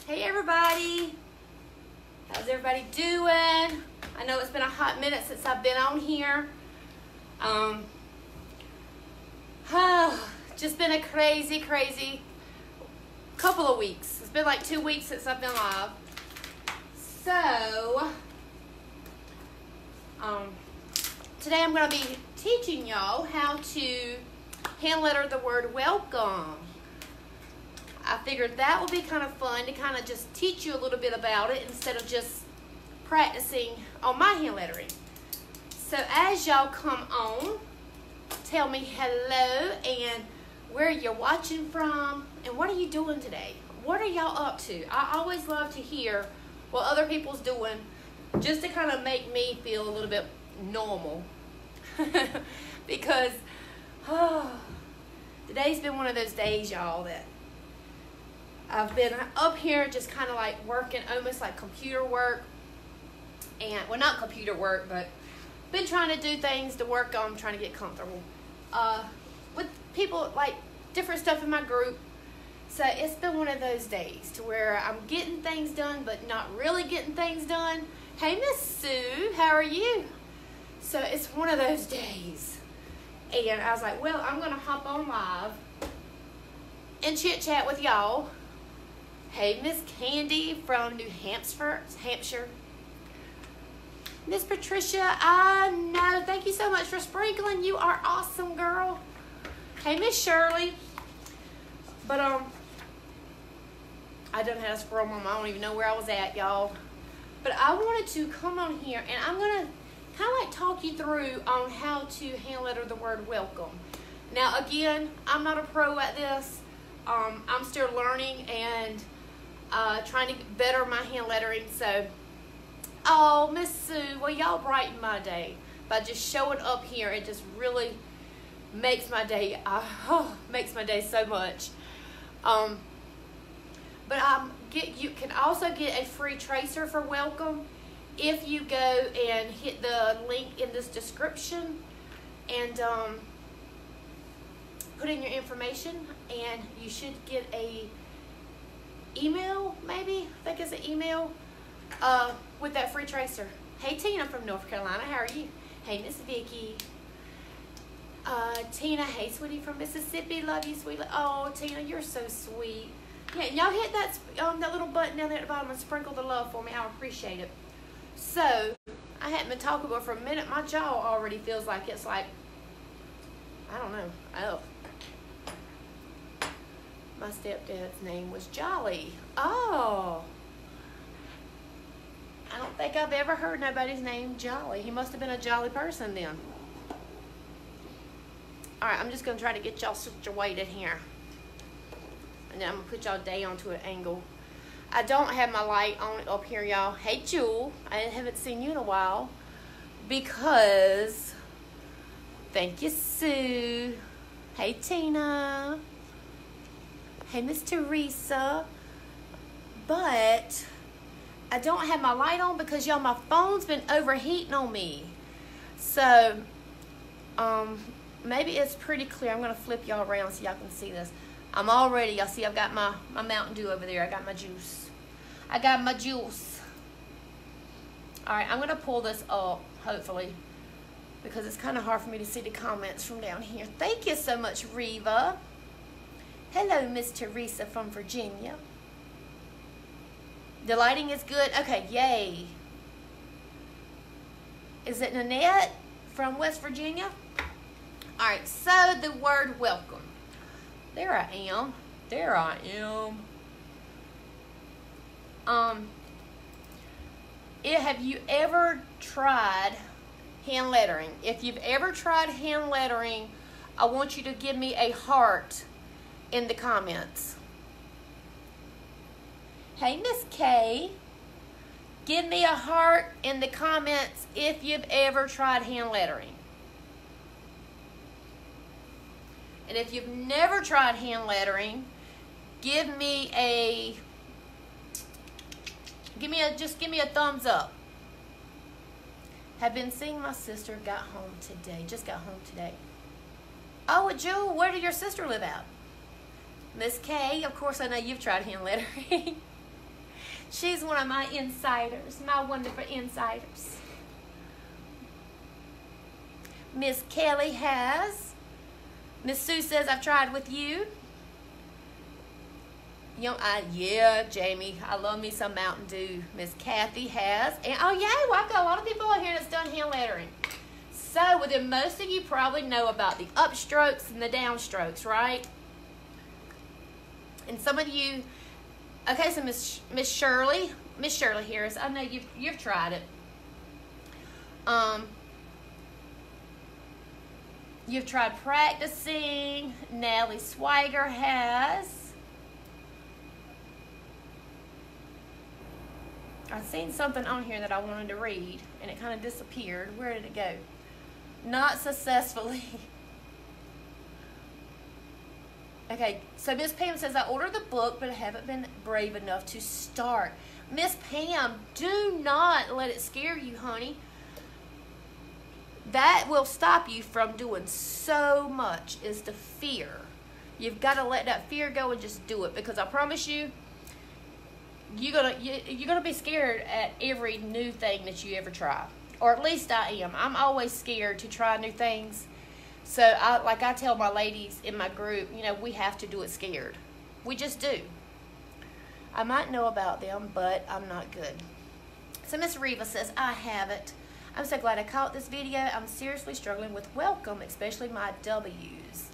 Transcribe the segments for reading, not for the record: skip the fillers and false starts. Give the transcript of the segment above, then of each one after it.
Hey everybody, how's everybody doing? I know it's been a hot minute since I've been on here. Just been a crazy couple of weeks. It's been like 2 weeks since I've been live. So, today I'm going to be teaching y'all how to hand letter the word welcome. I figured that would be kind of fun to kind of just teach you a little bit about it instead of just practicing on my hand lettering. So as y'all come on, tell me hello and where you're watching from and what are you doing today? What are y'all up to? I always love to hear what other people's doing just to kind of make me feel a little bit normal. Because today's been one of those days, y'all, that I've been up here just kind of like working almost like computer work. And, well, not computer work, but been trying to do things to work on, trying to get comfortable. With people, like, different stuff in my group. So it's been one of those days to where I'm getting things done, but not really getting things done. Hey, Miss Sue, how are you? So it's one of those days. And I was like, well, I'm going to hop on live and chit-chat with y'all. Hey, Miss Candy from New Hampshire. Miss Patricia, I know. Thank you so much for sprinkling. You are awesome, girl. Hey, Miss Shirley. But, I done had a squirrel moment. I don't even know where I was at, y'all. But I wanted to come on here, and I'm going to kind of like talk you through on how to hand letter the word welcome. Now, again, I'm not a pro at this. I'm still learning and trying to better my hand lettering. So, oh, Miss Sue, well, y'all brighten my day by just showing up here. It just really makes my day, makes my day so much. But you can also get a free tracer for welcome if you go and hit the link in this description and put in your information, and you should get a email, maybe, I think it's an email, with that free tracer. Hey, Tina from North Carolina, how are you? Hey, Miss Vicky. Tina, hey, sweetie from Mississippi, love you, sweetie. Oh, Tina, you're so sweet. Yeah, y'all hit that little button down there at the bottom and sprinkle the love for me. I appreciate it. So, I hadn't been talking about it for a minute. My jaw already feels like it's like, I don't know. Oh. My stepdad's name was Jolly. Oh. I don't think I've ever heard nobody's name Jolly. He must have been a jolly person then. Alright, I'm just going to try to get y'all situated here. And then I'm going to put y'all down to an angle. I don't have my light on up here, y'all. Hey, Jewel. I haven't seen you in a while. Because, thank you, Sue. Hey, Tina. Hey, Miss Teresa. But I don't have my light on because, y'all, my phone's been overheating on me. So, maybe it's pretty clear. I'm going to flip y'all around so y'all can see this. I'm all ready. Y'all see I've got my Mountain Dew over there. I got my juice. I got my juice. All right, I'm going to pull this up, hopefully, because it's kind of hard for me to see the comments from down here. Thank you so much, Reva. Hello, Miss Teresa from Virginia. The lighting is good. Okay, yay. Is it Nanette from West Virginia? All right, so the word welcome. There I am. There I am. Have you ever tried hand lettering? If you've ever tried hand lettering, I want you to give me a heart in the comments. Hey, Miss Kay. Give me a heart in the comments if you've ever tried hand lettering. And if you've never tried hand lettering, give me a thumbs up. Have been seeing my sister, got home today. Just got home today. Oh, Jewel, where did your sister live at? Miss Kay, of course I know you've tried hand lettering. She's one of my insiders, my wonderful insiders. Miss Kelly has. Miss Sue says, I've tried with you. Yeah, Jamie, I love me some Mountain Dew. Miss Kathy has. And oh, yeah, well, I've got a lot of people out here that's done hand lettering. So, within most of you probably know about the upstrokes and the downstrokes, right? And some of you, okay, so Miss Shirley Harris, I know you've tried it. You've tried practicing. Natalie Swiger has. I've seen something on here that I wanted to read, and it kind of disappeared. Where did it go? Not successfully. Okay, so Miss Pam says, I ordered the book, but I haven't been brave enough to start. Miss Pam, do not let it scare you, honey. That will stop you from doing so much, is the fear. You've got to let that fear go and just do it, because I promise you, you're gonna be scared at every new thing that you ever try, or at least I am. I'm always scared to try new things. So I tell my ladies in my group, we have to do it scared. We just do. I might know about them, but I'm not good. So Miss Reva says, I haven't. I'm so glad I caught this video. I'm seriously struggling with welcome, especially my W's.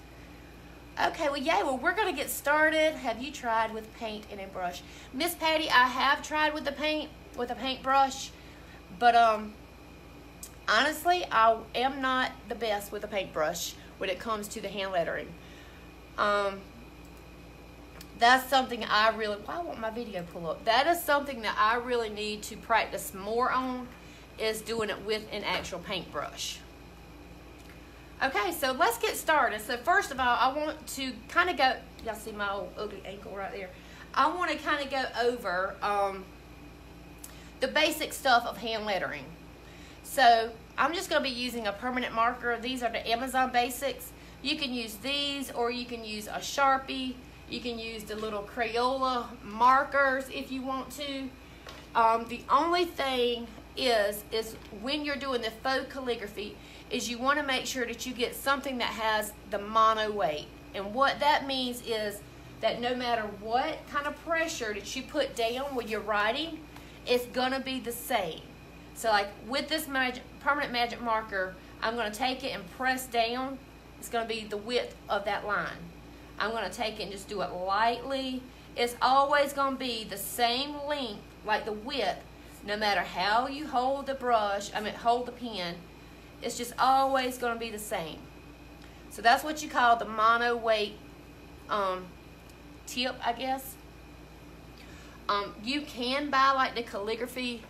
Okay, well, yeah, we're going to get started. Have you tried with paint and a brush? Miss Patty, I have tried with the paint, with a paintbrush, but honestly, I am not the best with a paintbrush when it comes to the hand lettering. That's something I really, why won't my video pull up? That is something that I really need to practice more on, is doing it with an actual paintbrush. Okay, so let's get started. So first of all, I want to kind of go, y'all see my old ugly ankle right there. I want to kind of go over the basic stuff of hand lettering. So I'm just going to be using a permanent marker. These are the Amazon Basics. You can use these, or you can use a Sharpie. You can use the little Crayola markers if you want to. The only thing is when you're doing the faux calligraphy, is you want to make sure that you get something that has the mono weight. And what that means is that no matter what kind of pressure that you put down when you're writing, it's going to be the same. So like with this permanent magic marker, I'm going to take it and press down. It's going to be the width of that line. I'm going to take it and just do it lightly. It's always going to be the same length, like the width, no matter how you hold the brush, hold the pen. It's just always going to be the same. So that's what you call the mono weight tip, I guess. You can buy like the calligraphy,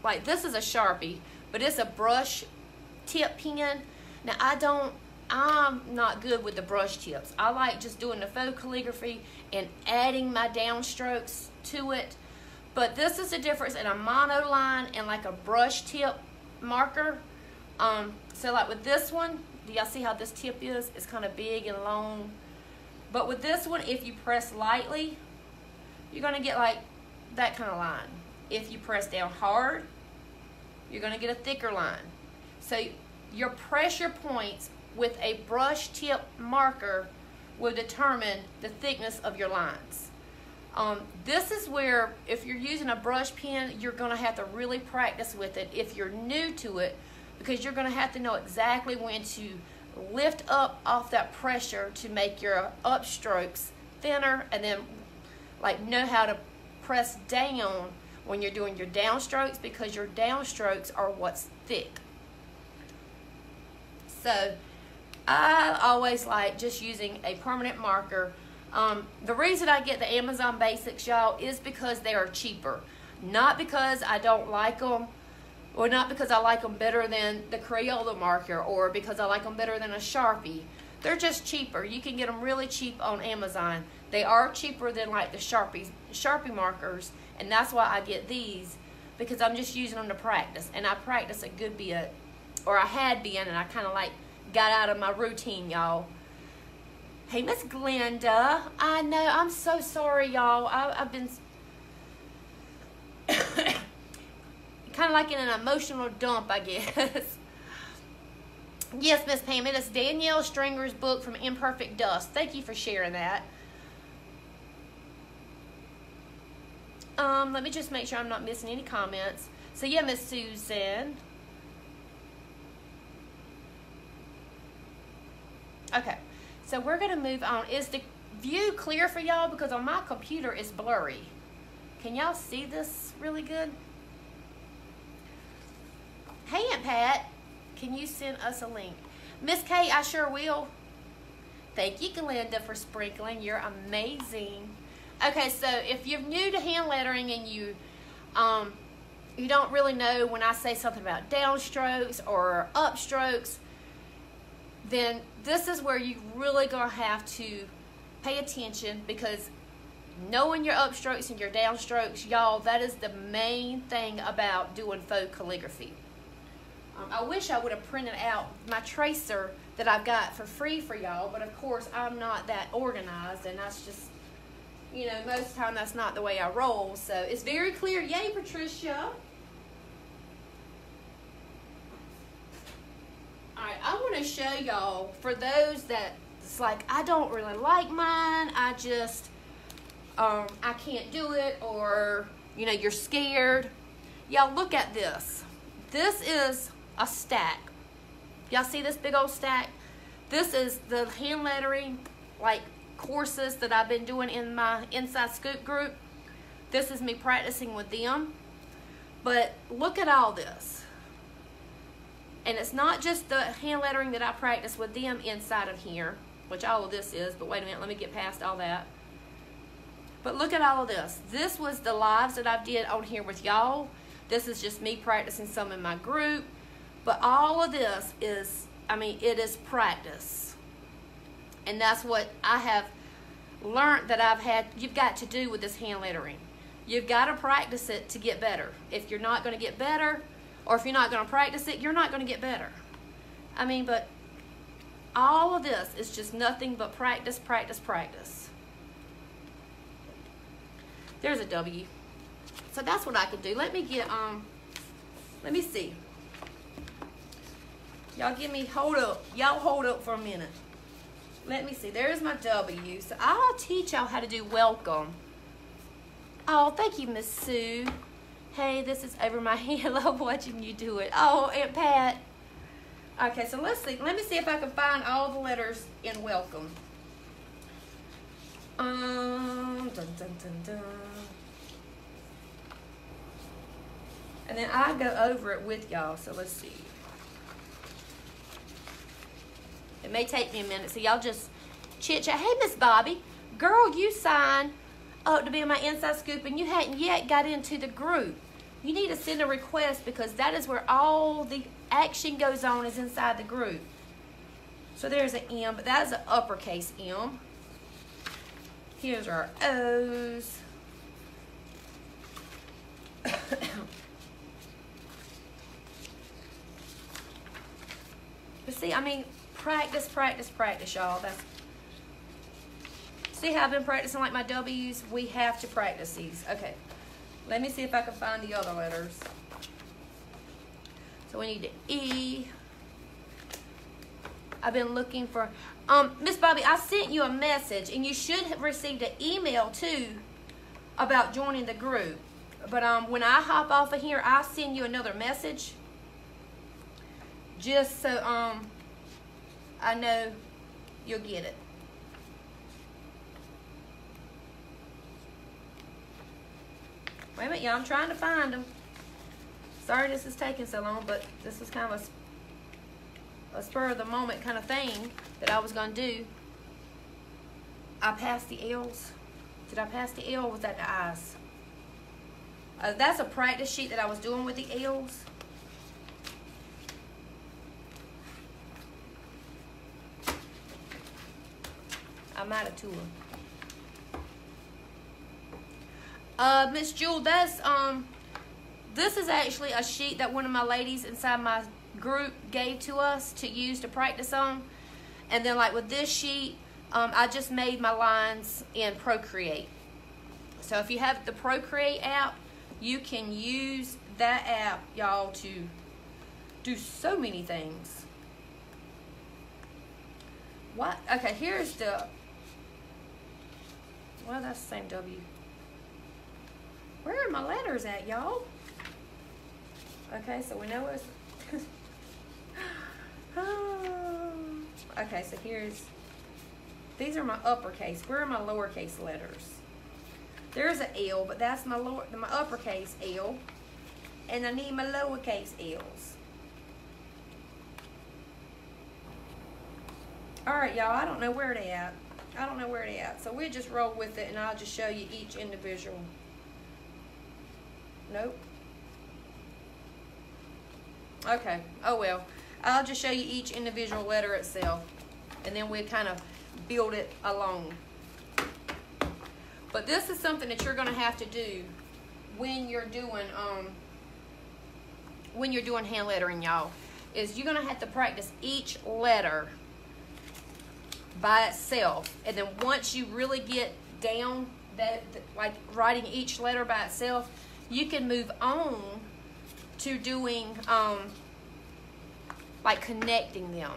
like this is a Sharpie, but it's a brush tip pen. Now I'm not good with the brush tips. I like just doing the faux calligraphy and adding my downstrokes to it. But this is the difference in a mono line and like a brush tip marker. So like with this one, do y'all see how this tip is? It's kind of big and long. But with this one, if you press lightly, you're going to get like that kind of line. If you press down hard, you're going to get a thicker line. So your pressure points with a brush tip marker will determine the thickness of your lines. This is where, if you're using a brush pen, you're going to have to really practice with it if you're new to it, because you're going to have to know exactly when to lift up off that pressure to make your upstrokes thinner, and then like know how to press down when you're doing your downstrokes, because your downstrokes are what's thick. So I always like just using a permanent marker. The reason I get the Amazon Basics, y'all, is because they are cheaper. Not because I don't like them, or not because I like them better than the Crayola marker, or because I like them better than a Sharpie. They're just cheaper. You can get them really cheap on Amazon. They are cheaper than like the Sharpie markers, and that's why I get these, because I'm just using them to practice. And I practice a good bit, or I had been, and I kind of like got out of my routine, y'all. Hey, Miss Glenda. I know. I'm so sorry, y'all. I've been kind of like in an emotional dump, I guess. Yes, Miss Pam. It is Danielle Stringer's book, From Imperfect Dust. Thank you for sharing that. Let me just make sure I'm not missing any comments. So, yeah, Miss Susan. Okay. So we're going to move on. Is the view clear for y'all? Because on my computer it's blurry. Can y'all see this really good? Hey, Aunt Pat. Can you send us a link? Miss Kay, I sure will. Thank you, Glenda, for sprinkling. You're amazing. Okay, so if you're new to hand lettering and you don't really know when I say something about downstrokes or upstrokes, then this is where you really gonna have to pay attention, because knowing your upstrokes and your downstrokes, y'all, that is the main thing about doing faux calligraphy. I wish I would have printed out my tracer that I've got for free for y'all, but of course I'm not that organized, and that's just, you know, most of the time that's not the way I roll. So it's very clear. Yay, Patricia. Alright, I want to show y'all, for those that it's like, I don't really like mine, I just, I can't do it, or, you know, you're scared. Y'all, look at this. This is a stack. Y'all see this big old stack? This is the hand lettering, like, courses that I've been doing in my Inside Scoop group. This is me practicing with them. But look at all this. And it's not just the hand lettering that I practice with them inside of here, which all of this is, but wait a minute, let me get past all that. But look at all of this. This was the lives that I did on here with y'all. This is just me practicing some in my group. But all of this is, I mean, it is practice. And that's what I have learned that you've got to do with this hand lettering. You've got to practice it to get better. If you're not going to get better, or if you're not going to practice it, you're not going to get better. I mean, but all of this is just nothing but practice, practice, practice. There's a W. So that's what I could do. Let me get, let me see. Y'all give me, hold up. Y'all hold up for a minute. Let me see. There's my W. So I'll teach y'all how to do welcome. Oh, thank you, Miss Sue. Hey, this is over my head. I love watching you do it. Oh, Aunt Pat. Okay, so let's see. Let me see if I can find all the letters in welcome. Dun, dun, dun, dun. And then I go over it with y'all. So let's see. It may take me a minute, so y'all just chit chat. Hey, Miss Bobby, girl, you signed up to be in my Inside Scoop, and you hadn't yet got into the group. You need to send a request, because that is where all the action goes on, is inside the group. So there's an M, but that is an uppercase M. Here's our O's. But see, I mean, practice, practice, practice, y'all. See how I've been practicing like my W's? We have to practice these. Okay. Let me see if I can find the other letters. So we need the E. I've been looking for, Miss Bobby, I sent you a message, and you should have received an email too about joining the group. But when I hop off of here, I'll send you another message, just so I know you'll get it. Wait a minute, y'all. I'm trying to find them. Sorry this is taking so long, but this is kind of a spur of the moment kind of thing that I was going to do. I passed the L's. Did I pass the L, or was that the I's? That's a practice sheet that I was doing with the L's. I might have two. Miss Jewel, that's this is actually a sheet that one of my ladies inside my group gave to us to use to practice on. And then like with this sheet, I just made my lines in Procreate. So if you have the Procreate app, you can use that app, y'all, to do so many things. What? Okay, here's the... Well, that's the same W. Where are my letters at, y'all? Okay, so we know it's... Okay, so here's... These are my uppercase. Where are my lowercase letters? There's an L, but that's my uppercase L. And I need my lowercase L's. Alright, y'all, I don't know where they at. I don't know where they at. So we'll just roll with it, and I'll just show you each individual. Nope. Okay. Oh, well. I'll just show you each individual letter itself, and then we'll kind of build it along. But this is something that you're going to have to do when you're doing hand lettering, y'all. Is you're going to have to practice each letter by itself, and then once you really get down that like writing each letter by itself, you can move on to doing like connecting them.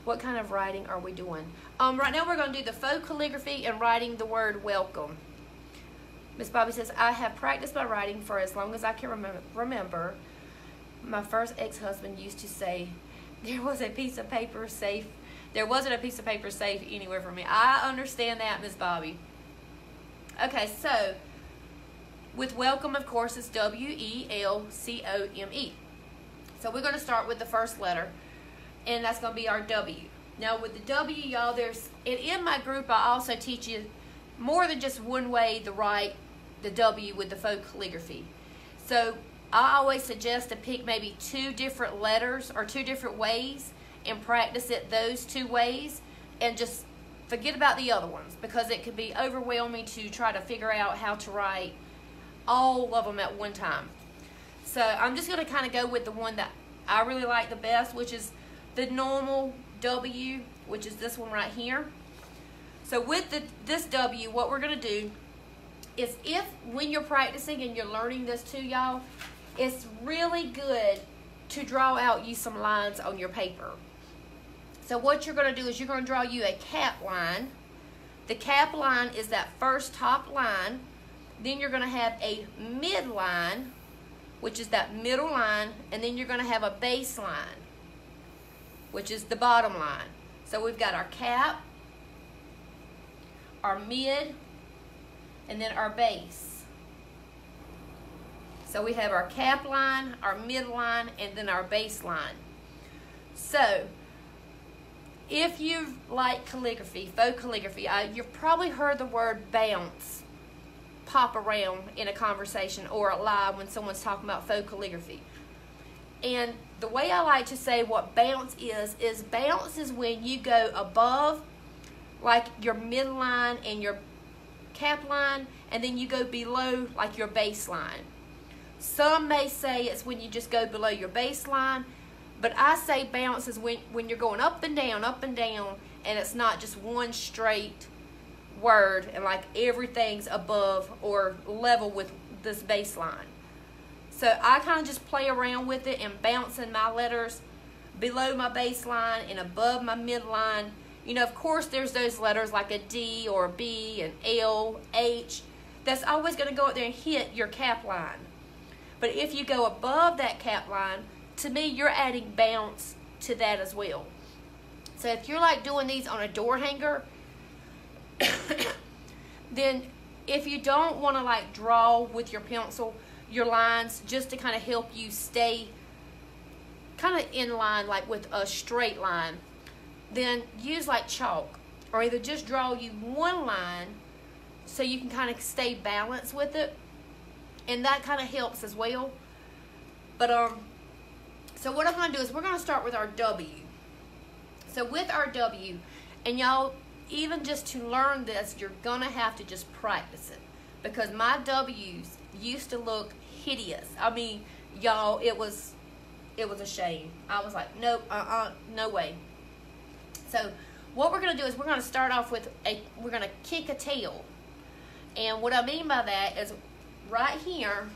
What kind of writing are we doing? Right now we're going to do the faux calligraphy and writing the word welcome. Miss Bobby says, I have practiced my writing for as long as I can remember. My first ex-husband used to say, there wasn't a piece of paper safe anywhere for me. I understand that, Miss Bobby. Okay, so with welcome, of course, it's W-E-L-C-O-M-E. So we're going to start with the first letter, and that's going to be our W. Now with the W, y'all, in my group, I also teach you more than just one way to write the W with the faux calligraphy. So I always suggest to pick maybe 2 different letters or 2 different ways and practice it those 2 ways, and just forget about the other ones, because it can be overwhelming to try to figure out how to write all of them at one time. So I'm just going to kind of go with the one that I really like the best, which is the normal W, which is this one right here. So with this W, what we're going to do is, when you're practicing and you're learning this too, y'all, it's really good to draw out you some lines on your paper. So what you're going to do is you're going to draw you a cap line. The cap line is that first top line. Then you're going to have a midline, which is that middle line, and then you're going to have a base line, which is the bottom line. So we've got our cap, our mid, and then our base. So we have our cap line, our midline, and then our base line. So if you like calligraphy, faux calligraphy, you've probably heard the word bounce pop around in a conversation or a live when someone's talking about faux calligraphy. And the way I like to say what bounce is bounce is when you go above like your midline and your cap line, and then you go below like your baseline. Some may say it's when you just go below your baseline, but I say bounce is when you're going up and down, and it's not just one straight word and like everything's above or level with this baseline. So I kind of just play around with it and bouncing my letters below my baseline and above my midline. You know, of course, there's those letters like a D or a B, an L, H. That's always going to go up there and hit your cap line. But if you go above that cap line, to me, you're adding bounce to that as well. So if you're like doing these on a door hanger, then if you don't want to like draw with your pencil your lines just to kind of help you stay kind of in line like with a straight line, then use like chalk, or either just draw you one line so you can kind of stay balanced with it, and that kind of helps as well. But so what I'm going to do is we're going to start with our W. So with our W, and y'all, even just to learn this, you're going to have to just practice it, because my W's used to look hideous. I mean, y'all, it was a shame. I was like, nope, no way. So what we're going to do is we're going to start off with we're going to kick a tail. And what I mean by that is right here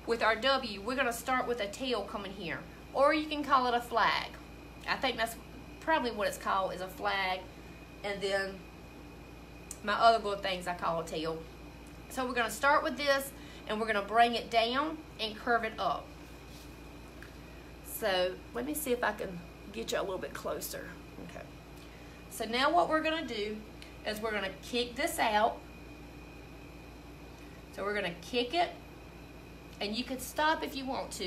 with our W, we're going to start with a tail coming here. Or you can call it a flag. I think that's probably what it's called, is a flag. And then my other little things I call a tail. So we're going to start with this, and we're going to bring it down and curve it up. So let me see if I can get you a little bit closer. Okay. So now what we're going to do is we're going to kick this out. So we're going to kick it, and you can stop if you want to.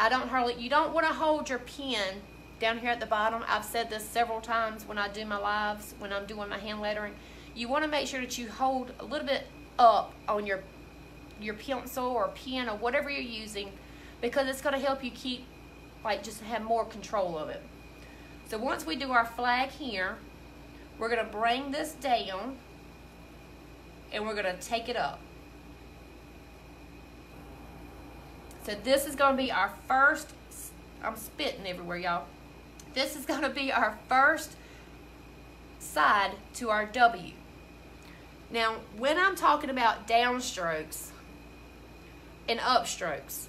You don't want to hold your pen down here at the bottom. I've said this several times when I do my lives, when I'm doing my hand lettering. You want to make sure that you hold a little bit up on your pencil or pen or whatever you're using, because it's going to help you keep, like, just have more control of it. So once we do our flag here, we're going to bring this down and we're going to take it up. So this is going to be our first, I'm spitting everywhere, y'all. This is going to be our first side to our W. Now, when I'm talking about downstrokes and upstrokes,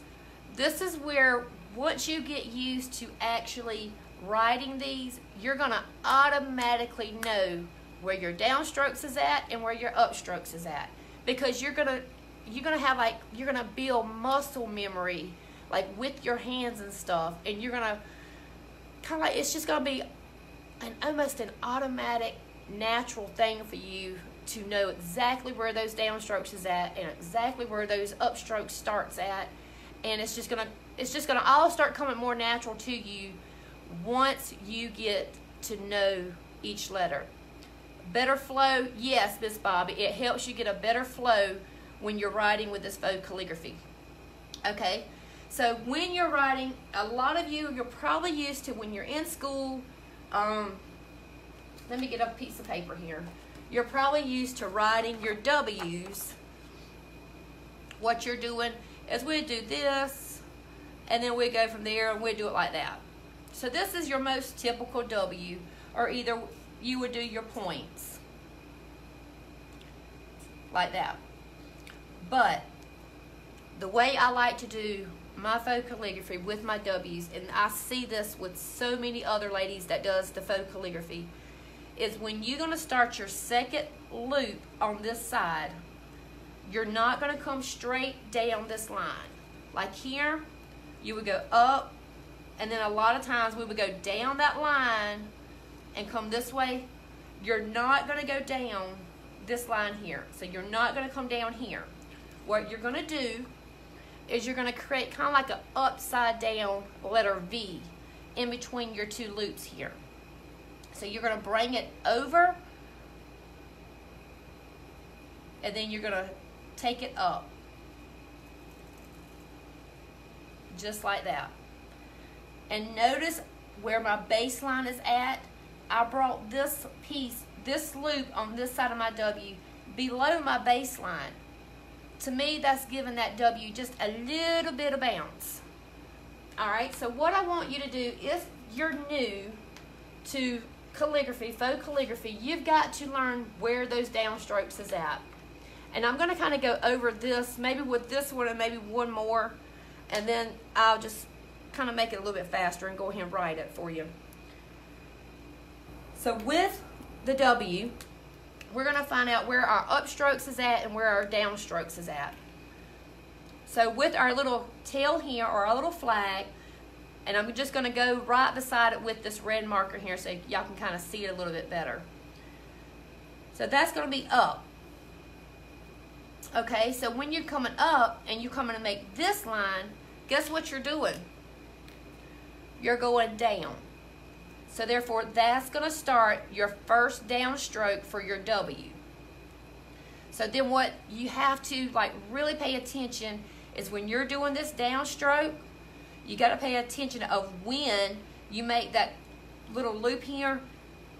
this is where once you get used to actually writing these, you're going to automatically know where your downstrokes is at and where your upstrokes is at, because you're gonna build muscle memory, like with your hands and stuff, and you're gonna kind of like, it's just gonna be almost an automatic, natural thing for you to know exactly where those downstrokes is at and exactly where those upstrokes starts at, and it's just gonna all start coming more natural to you once you get to know each letter. Better flow, yes, Miss Bobby, it helps you get a better flow when you're writing with this faux calligraphy. Okay, so when you're writing, a lot of you're probably used to, when you're in school, let me get a piece of paper here. You're probably used to writing your W's. What you're doing is we do this, and then we go from there, and we do it like that. So this is your most typical W, or either you would do your points like that. But the way I like to do my faux calligraphy with my W's, and I see this with so many other ladies that does the faux calligraphy, is when you're going to start your second loop on this side, you're not going to come straight down this line. Like here, you would go up, and then a lot of times we would go down that line and come this way. You're not going to go down this line here. So you're not going to come down here. What you're going to do is you're going to create kind of like an upside down letter V in between your two loops here. So you're going to bring it over, and then you're going to take it up. Just like that. And notice where my baseline is at. I brought this piece, this loop on this side of my W below my baseline. To me, that's giving that W just a little bit of bounce. Alright, so what I want you to do, if you're new to calligraphy, faux calligraphy, you've got to learn where those downstrokes is at. And I'm going to kind of go over this, maybe with this one and maybe one more, and then I'll just kind of make it a little bit faster and go ahead and write it for you. So with the W, we're going to find out where our upstrokes is at and where our downstrokes is at. So with our little tail here, or our little flag, and I'm just going to go right beside it with this red marker here so y'all can kind of see it a little bit better. So that's going to be up. Okay, so when you're coming up and you're coming to make this line, guess what you're doing? You're going down. So therefore, that's going to start your first downstroke for your W. So then what you have to like really pay attention is when you're doing this downstroke, you got to pay attention of when you make that little loop here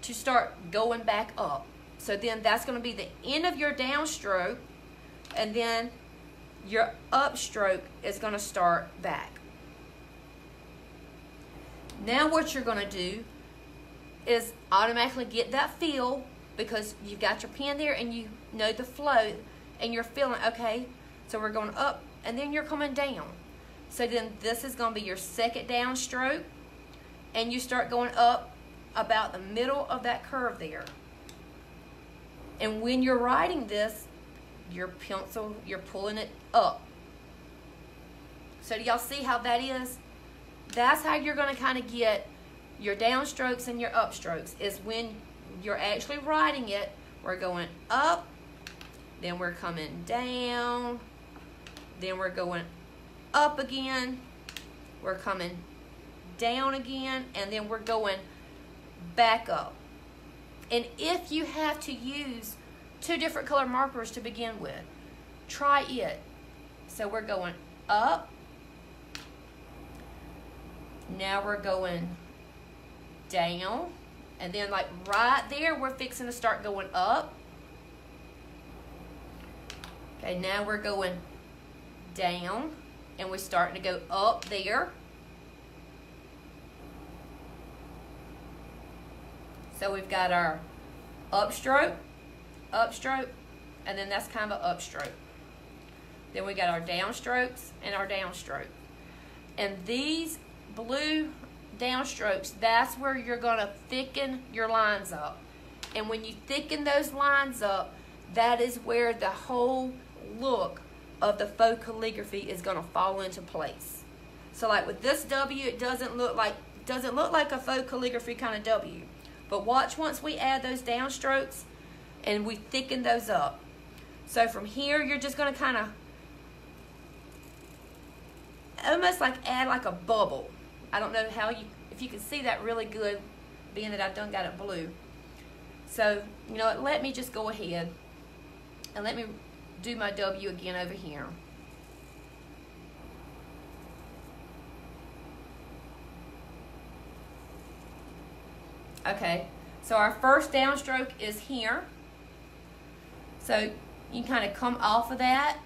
to start going back up. So then that's going to be the end of your downstroke, and then your upstroke is going to start back. Now what you're going to do is automatically get that feel because you've got your pen there and you know the flow and you're feeling, okay, so we're going up and then you're coming down. So then this is going to be your second downstroke, and you start going up about the middle of that curve there. And when you're writing this, your pencil, you're pulling it up. So do y'all see how that is? That's how you're going to kind of get your downstrokes and your upstrokes, is when you're actually writing it. We're going up, then we're coming down, then we're going up again, we're coming down again, and then we're going back up. And if you have to use 2 different color markers to begin with, try it. So we're going up, now we're going down, and then like right there we're fixing to start going up. Okay, now we're going down, and we're starting to go up there. So we've got our upstroke, upstroke, and then that's kind of an upstroke. Then we got our downstrokes and our downstroke. And these blue downstrokes, that's where you're going to thicken your lines up. And when you thicken those lines up, that is where the whole look of the faux calligraphy is going to fall into place. So like with this W, it doesn't look like a faux calligraphy kind of W. But watch once we add those downstrokes and we thicken those up. So from here, you're just going to kind of almost like add like a bubble. I don't know if you can see that really good, being that I've done got it blue. So, you know what, let me just go ahead and let me do my W again over here. Okay, so our first downstroke is here. So you kind of come off of that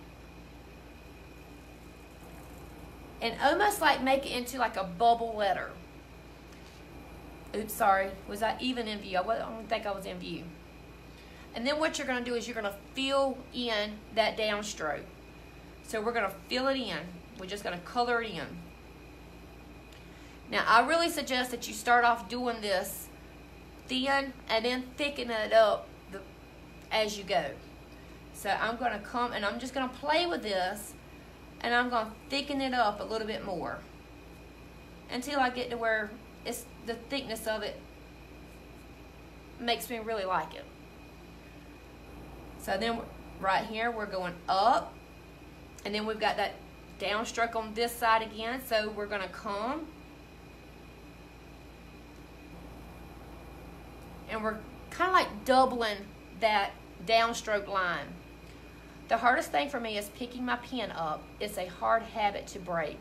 and almost like make it into like a bubble letter. Oops, sorry. Was I even in view? I don't think I was in view. And then what you're going to do is you're going to fill in that downstroke. So we're going to fill it in. We're just going to color it in. Now, I really suggest that you start off doing this thin and then thicken it up as you go. So I'm going to come and I'm just going to play with this, and I'm going to thicken it up a little bit more until I get to where it's the thickness of it makes me really like it. So then right here we're going up, and then we've got that downstroke on this side again. So we're going to come and we're kind of like doubling that downstroke line. The hardest thing for me is picking my pen up. It's a hard habit to break.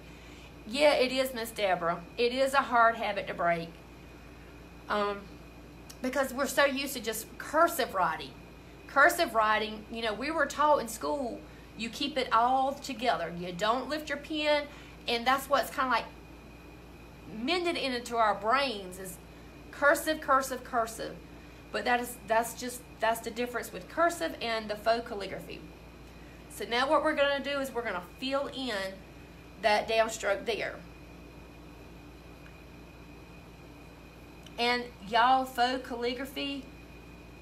Yeah, it is, Miss Deborah. It is a hard habit to break. Because we're so used to just cursive writing. Cursive writing, you know, we were taught in school, you keep it all together. You don't lift your pen, and that's what's kind of like mended into our brains is cursive, cursive, cursive. But that's the difference with cursive and the faux calligraphy. So now what we're going to do is we're going to fill in that downstroke there. And y'all, faux calligraphy,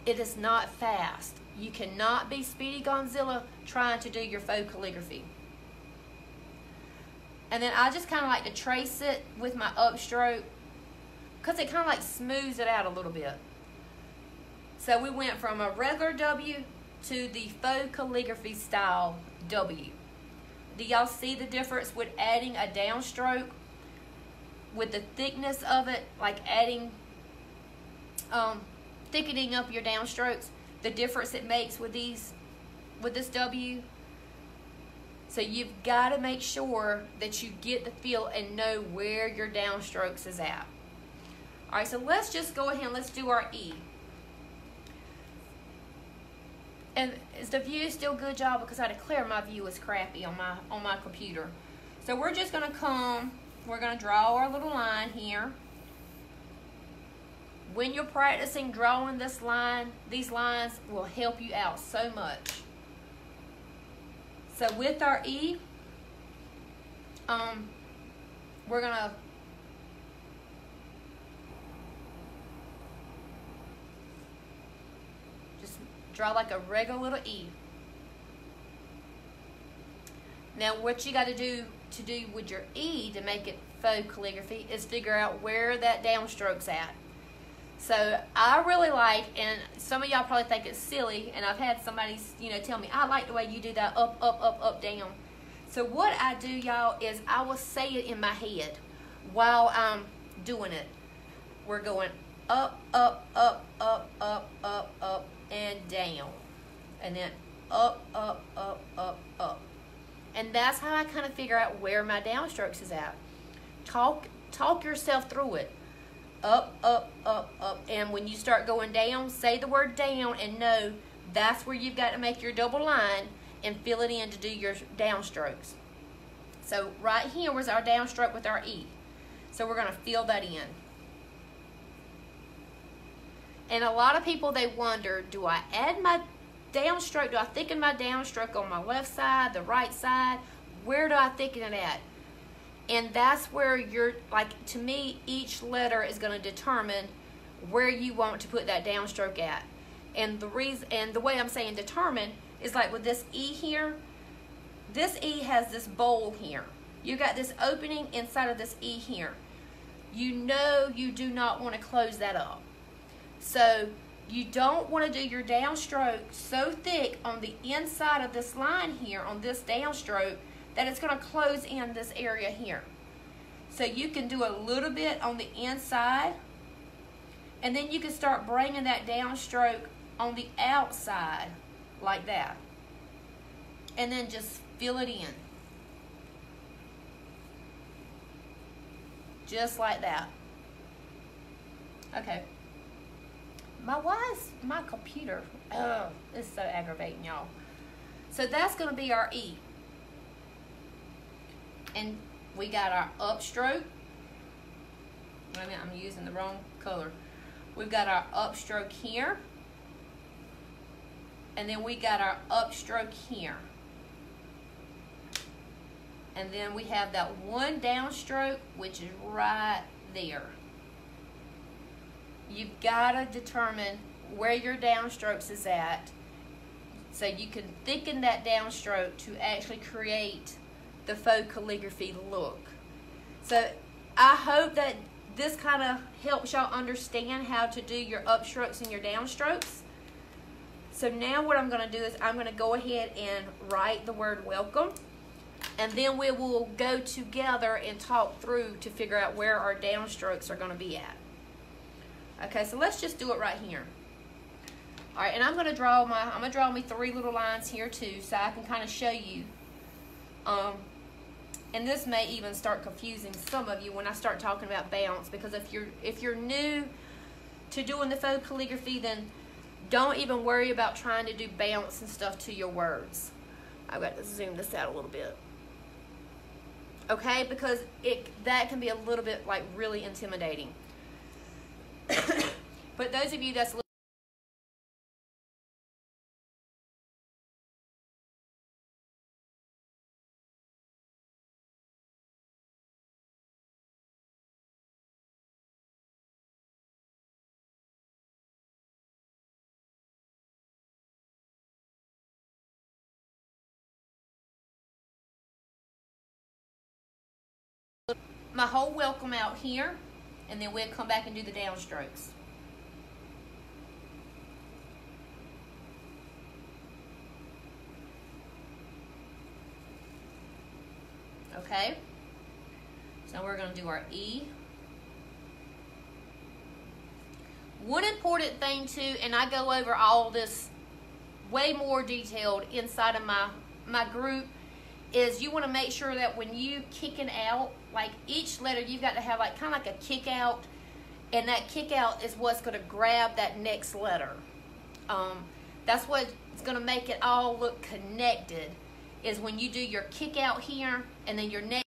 it is not fast. You cannot be Speedy Gonzilla trying to do your faux calligraphy. And then I just kind of like to trace it with my upstroke because it kind of like smooths it out a little bit. So we went from a regular W to the faux calligraphy style W. Do y'all see the difference with adding a downstroke with the thickness of it, like adding, thickening up your downstrokes, the difference it makes with this W? So you've got to make sure that you get the feel and know where your downstrokes is at. All right, so let's just go ahead and let's do our E. And is the view still good, y'all? Because I declare my view is crappy on my computer. So we're just going to come, we're going to draw our little line here. when you're practicing drawing this line, these lines will help you out so much. So with our E, we're gonna just draw like a regular little E. Now what you got to do with your E to make it faux calligraphy is figure out where that downstroke's at. So I really like, and some of y'all probably think it's silly, and I've had somebody, tell me, I like the way you do that up, up, up, up, down. So what I do, y'all, is I will say it in my head while I'm doing it. We're going up, up, up, up, up, up, up, and down. And then up, up, up, up, up. And that's how I kind of figure out where my downstrokes is at. Talk yourself through it. Up, up, up, up. And when you start going down, say the word down and know that's where you've got to make your double line and fill it in to do your downstrokes. So right here was our downstroke with our E. So we're going to fill that in. And a lot of people, they wonder, do I add my downstroke? Do I thicken my downstroke on my left side, the right side? Where do I thicken it at? And that's where you're, like, to me, each letter is going to determine where you want to put that downstroke at. And the reason, and the way I'm saying determine is like with this E here, this E has this bowl here. You got this opening inside of this E here. You know you do not want to close that up. So you don't want to do your downstroke so thick on the inside of this line here, on this downstroke, that it's going to close in this area here. So you can do a little bit on the inside, and then you can start bringing that downstroke on the outside like that. And then just fill it in. Just like that. Okay. Why is my computer, it's so aggravating, y'all. So that's going to be our E. And we got our upstroke. Wait a minute, I'm using the wrong color. We've got our upstroke here. And then we got our upstroke here. And then we have that one downstroke, which is right there. You've got to determine where your downstrokes is at so you can thicken that downstroke to actually create the faux calligraphy look. So I hope that this kind of helps y'all understand how to do your upstrokes and your downstrokes. So now what I'm going to do is I'm going to go ahead and write the word welcome, and then we will go together and talk through to figure out where our downstrokes are going to be at. Okay, so let's just do it right here. All right, and I'm going to draw me 3 little lines here too, so I can kind of show you. And this may even start confusing some of you when I start talking about bounce, because if you're new to doing the faux calligraphy, then don't even worry about trying to do bounce and stuff to your words. I've got to zoom this out a little bit. Okay, because that can be a little bit like really intimidating. But those of you that's my whole welcome out here, and then we'll come back and do the downstrokes. Okay, so we're going to do our E. One important thing too, and I go over all this way more detailed inside of my group, is you want to make sure that when you kicking out, like each letter, you've got to have like kind of like a kick out, and that kick out is what's going to grab that next letter. That's what's going to make it all look connected, is when you do your kick out here and then your next